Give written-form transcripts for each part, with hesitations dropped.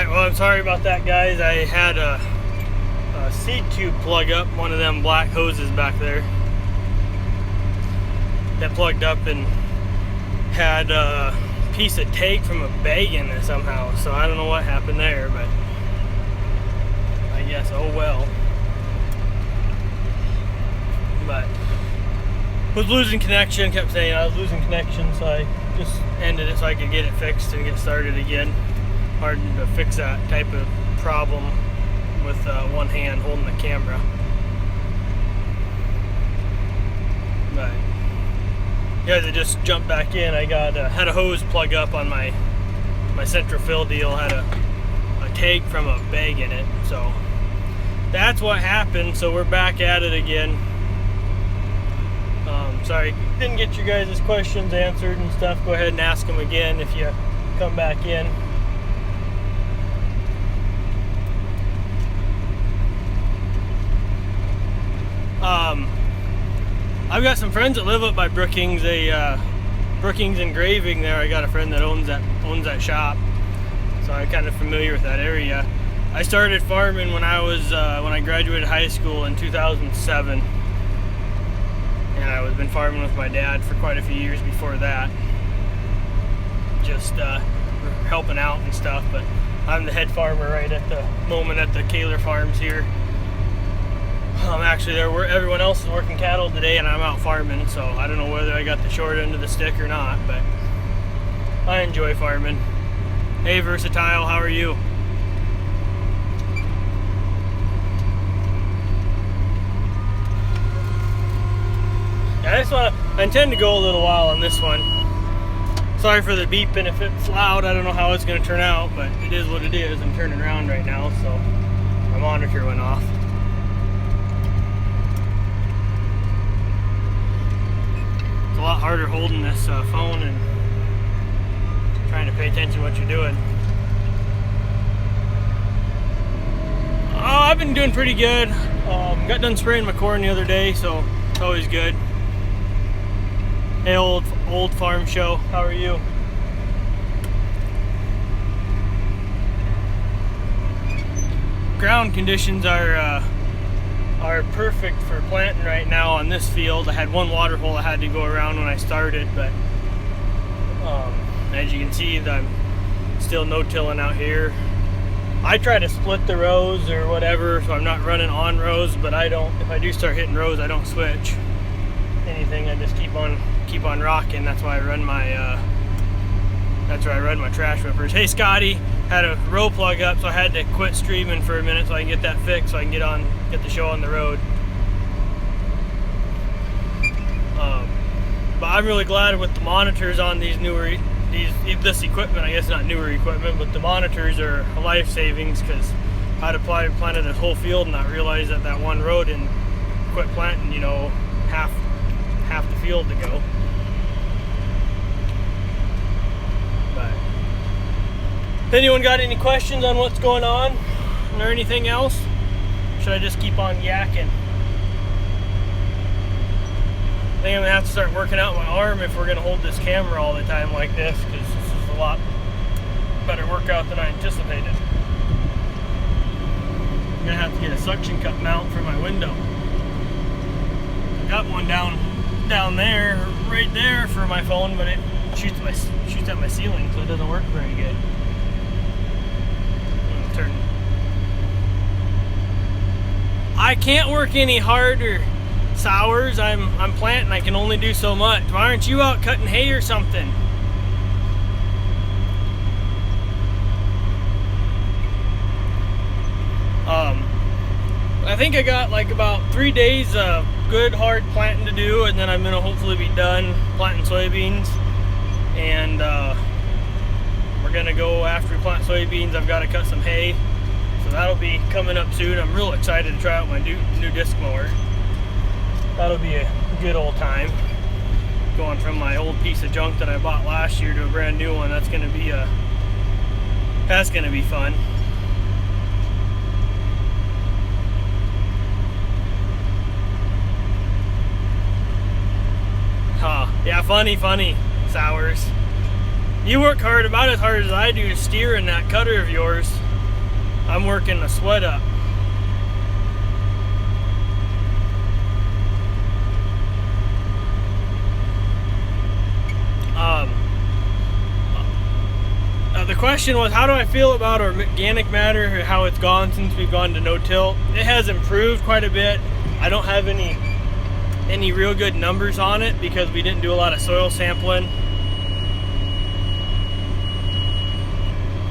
Alright, well, I'm sorry about that, guys. I had a seed tube plug up, one of them black hoses back there that plugged up and had a piece of tape from a bag in it somehow. So I don't know what happened there, but I guess, oh well. But was losing connection, kept saying I was losing connection, so I just ended it so I could get it fixed and get started again. Hard to fix that type of problem with one hand holding the camera. But guys, I just jumped back in. I got had a hose plug up on my central fill deal, had a tag from a bag in it, so that's what happened. So we're back at it again. Sorry, didn't get you guys' questions answered and stuff. Go ahead and ask them again if you come back in. I've got some friends that live up by Brookings. Brookings Engraving there. I got a friend that owns that shop, so I'm kind of familiar with that area. I started farming when I graduated high school in 2007, and I was been farming with my dad for quite a few years before that, just helping out and stuff. But I'm the head farmer right at the moment at the Kaler Farms here. I'm actually there where everyone else is working cattle today, and I'm out farming, so I don't know whether I got the short end of the stick or not, but I enjoy farming. Hey Versatile, how are you? Yeah, I intend to go a little while on this one. Sorry for the beeping if it's loud. I don't know how it's going to turn out, but it is what it is. I'm turning around right now, so my monitor went off. It's a lot harder holding this phone and trying to pay attention to what you're doing. Oh, I've been doing pretty good. Got done spraying my corn the other day, so it's always good. Hey, old farm show, how are you? Ground conditions are perfect for planting right now on this field. I had one water hole I had to go around when I started, but as you can see, I'm still no-tilling out here. I try to split the rows or whatever, so I'm not running on rows, but I don't. If I do start hitting rows, I don't switch anything. I just keep on rocking. That's why I run my trash whippers. Hey Scotty, had a row plug up, so I had to quit streaming for a minute so I can get that fixed, so I can get the show on the road. But I'm really glad with the monitors on this equipment. I guess not newer equipment, but the monitors are a life savings, because I'd planted this whole field and not realize that one row didn't quit planting, you know, half the field to go. But if anyone got any questions on what's going on or anything else, should I just keep on yakking? I think I'm gonna have to start working out my arm if we're gonna hold this camera all the time like this, because this is a lot better workout than I anticipated. I'm gonna have to get a suction cup mount for my window. I got one down there, right there for my phone, but it shoots at my ceiling, so it doesn't work very good. I can't work any harder, Sours. I'm planting. I can only do so much. Why aren't you out cutting hay or something? I think I got like about 3 days of good hard planting to do, and then I'm gonna hopefully be done planting soybeans. And we're gonna go, after we plant soybeans, I've got to cut some hay, so that'll be coming up soon. I'm real excited to try out my new disc mower. That'll be a good old time, going from my old piece of junk that I bought last year to a brand new one. That's gonna be fun. Huh. Yeah, funny, Sours. You work hard, about as hard as I do, to steer in that cutter of yours. I'm working a sweat up. The question was, how do I feel about organic matter, how it's gone since we've gone to no-till? It has improved quite a bit. I don't have any real good numbers on it because we didn't do a lot of soil sampling.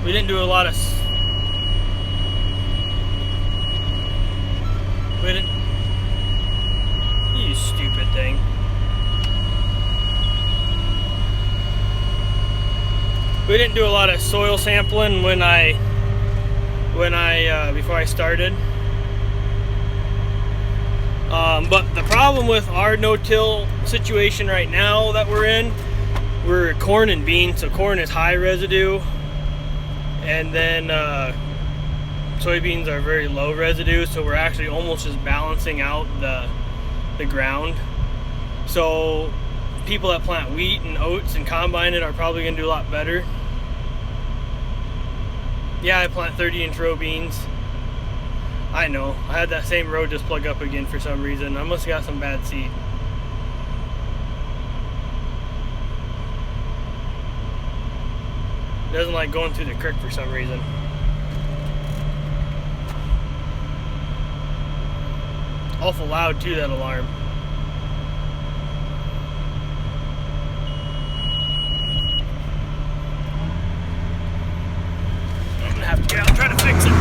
We didn't do a lot of... We didn't... You stupid thing. We didn't do a lot of soil sampling before I started. But the problem with our no-till situation right now that we're corn and beans, so corn is high residue, and then soybeans are very low residue, so we're actually almost just balancing out the ground. So people that plant wheat and oats and combine it are probably going to do a lot better. Yeah, I plant 30-inch row beans. I know. I had that same row just plug up again for some reason. I must have got some bad seed. It doesn't like going through the creek for some reason. Awful loud too, that alarm. I'm gonna have to get out and try to fix it.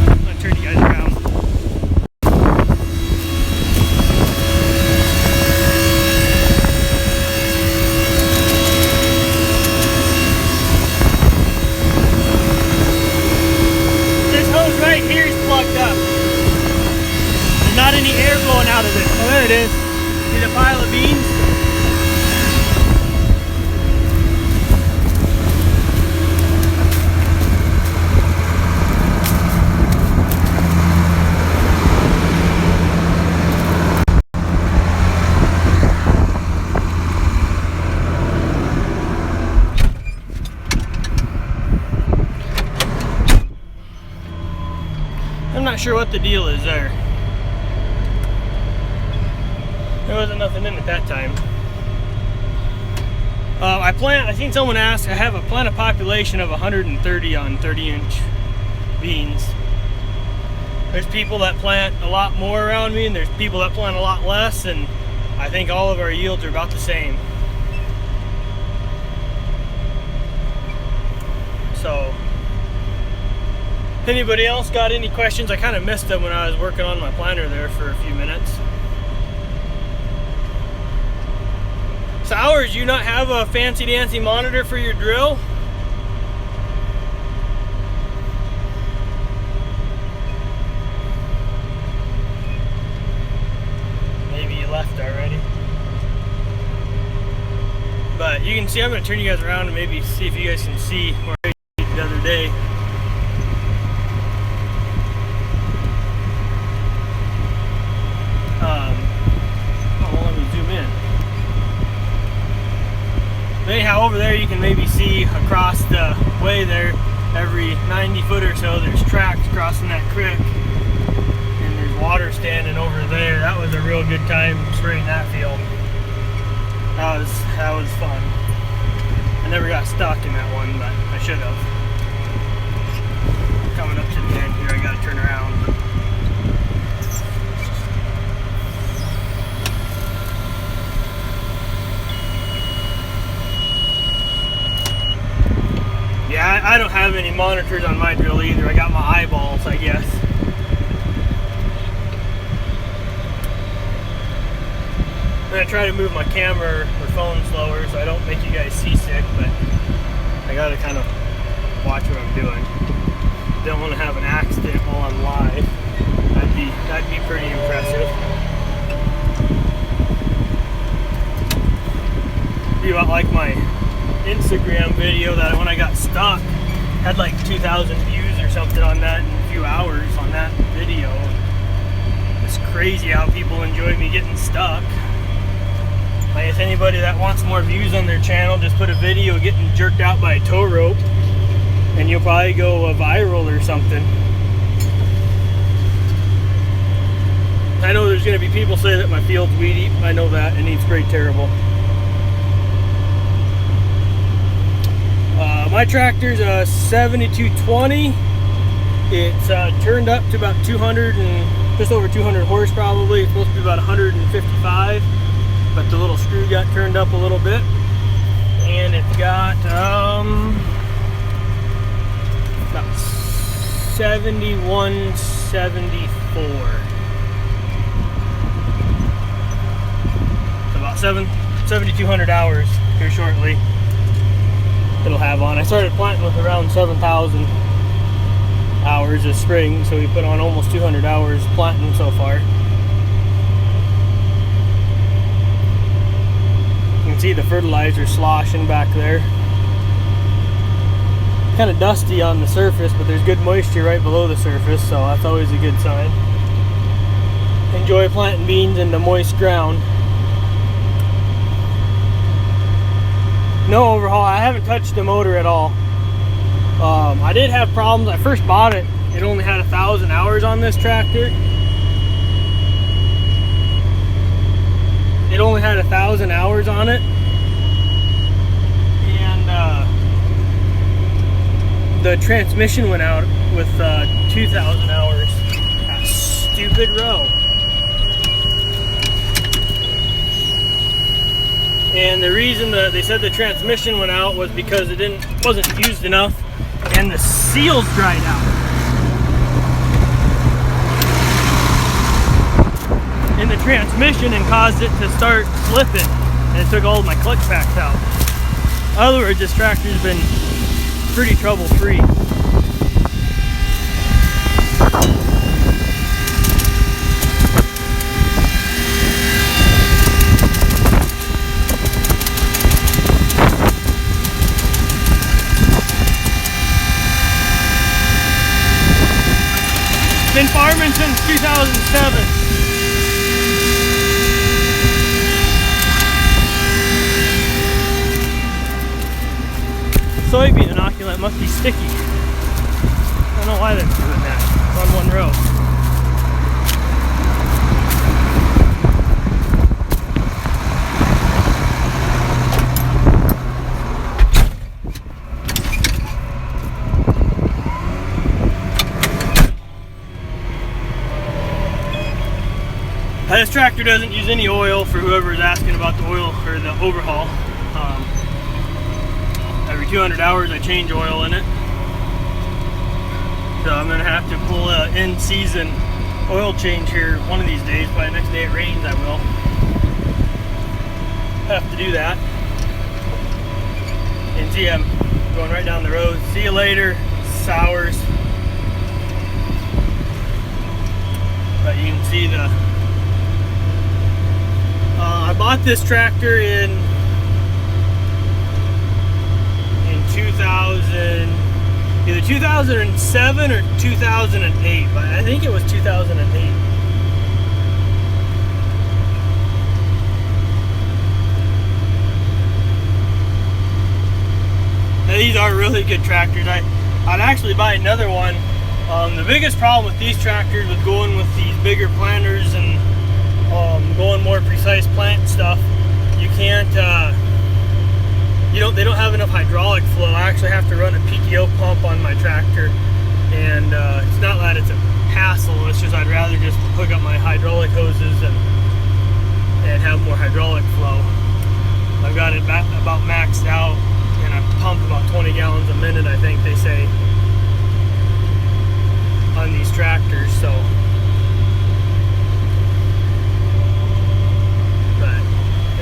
I'm gonna turn you guys around. This hose right here is plugged up. There's not any air blowing out of it. Oh, there it is. See the pile of beans? I'm not sure what the deal is there. There wasn't nothing in it that time. I seen someone ask, I plant a population of 130 on 30-inch beans. There's people that plant a lot more around me, and there's people that plant a lot less, and I think all of our yields are about the same. So, if anybody else got any questions, I kind of missed them when I was working on my planter there for a few minutes. Sours, you not have a fancy dancy monitor for your drill? Maybe you left already. But you can see, I'm going to turn you guys around and maybe see if you guys can see where I did the other day. Let me zoom in. Anyhow, over there you can maybe see across the way there, every 90 foot or so, there's tracks crossing that creek, and there's water standing over there. That was a real good time spraying that field. That was fun. I never got stuck in that one, but I should have. Coming up to the end here, I gotta turn around. Yeah, I don't have any monitors on my drill either. I got my eyeballs, I guess. I'm gonna try to move my camera or phone slower so I don't make you guys seasick, but I gotta kind of watch what I'm doing. Don't want to have an accident while I'm live. That'd be pretty impressive. Be about like my Instagram video that when I got stuck had like 2,000 views or something on that in a few hours on that video. It's crazy how people enjoy me getting stuck. I guess anybody that wants more views on their channel, just put a video of getting jerked out by a tow rope and you'll probably go viral or something. I know there's going to be people say that my field's weedy. I know that. It needs sprayed terrible. My tractor's a 7220. It's turned up to about 200 and just over 200 horse probably. It's supposed to be about 155, but the little screw got turned up a little bit. And it's got about 7174. So about 7,200 hours here shortly. It'll have on. I started planting with around 7,000 hours this spring, so we put on almost 200 hours planting so far. You can see the fertilizer sloshing back there. Kind of dusty on the surface, but there's good moisture right below the surface, so that's always a good sign. Enjoy planting beans into moist ground. No overhaul. I haven't touched the motor at all. I did have problems. I first bought it. It only had 1,000 hours on this tractor. It only had 1,000 hours on it. And the transmission went out with 2,000 hours. That stupid row. And the reason that they said the transmission went out was because it wasn't used enough and the seals dried out. In the transmission and caused it to start slipping, and it took all of my clutch packs out. In other words, this tractor's been pretty trouble-free. Been farming since 2007. Soybean inoculant must be sticky. I don't know why they're doing that. It's on one row. This tractor doesn't use any oil, for whoever is asking about the oil or the overhaul. Every 200 hours I change oil in it. So I'm going to have to pull an in-season oil change here one of these days. By the next day it rains, I will have to do that. And see, I'm going right down the road. See you later, sours. But you can see the I bought this tractor in 2000, either 2007 or 2008, but I think it was 2008. Now, these are really good tractors. I'd actually buy another one. The biggest problem with these tractors, with going with these bigger planters and going more precise plant stuff, you can't, they don't have enough hydraulic flow. I actually have to run a PTO pump on my tractor, and it's not that it's a hassle, it's just I'd rather just hook up my hydraulic hoses and have more hydraulic flow. I've got it about maxed out, and I pump about 20 gallons a minute, I think they say, on these tractors. So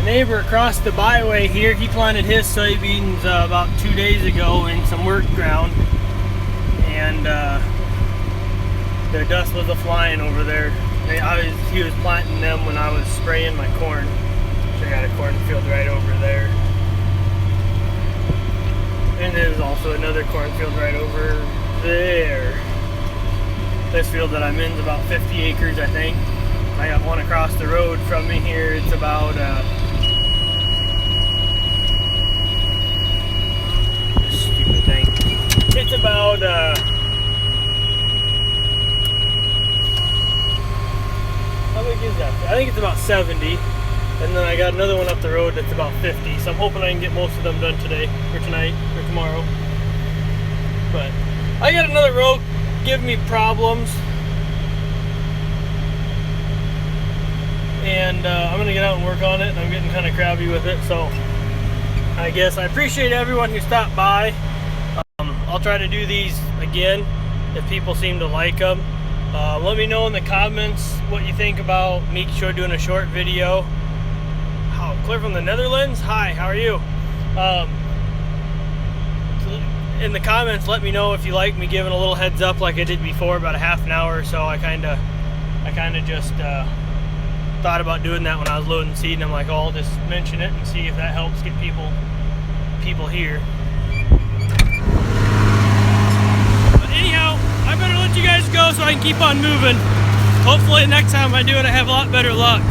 neighbor across the byway here, he planted his soybeans about 2 days ago in some work ground, and the dust was a-flying over there. He was planting them when I was spraying my corn. So I got a cornfield right over there, and there's also another cornfield right over there. This field that I'm in is about 50 acres, I think. I got one across the road from me here. It's about it's about how big is that? I think it's about 70, and then I got another one up the road that's about 50. So I'm hoping I can get most of them done today, or tonight, or tomorrow. But I got another row giving me problems, and I'm gonna get out and work on it. And I'm getting kind of crabby with it, so I guess I appreciate everyone who stopped by. I'll try to do these again if people seem to like them. Let me know in the comments what you think about me doing a short video. Oh, clear from the Netherlands? Hi, how are you? In the comments, let me know if you like me giving a little heads up like I did before, about a half an hour or so. I kind of just thought about doing that when I was loading seed, and I'm like, oh, I'll just mention it and see if that helps get people here. But anyhow, I better let you guys go so I can keep on moving. Hopefully next time I do it, I have a lot better luck.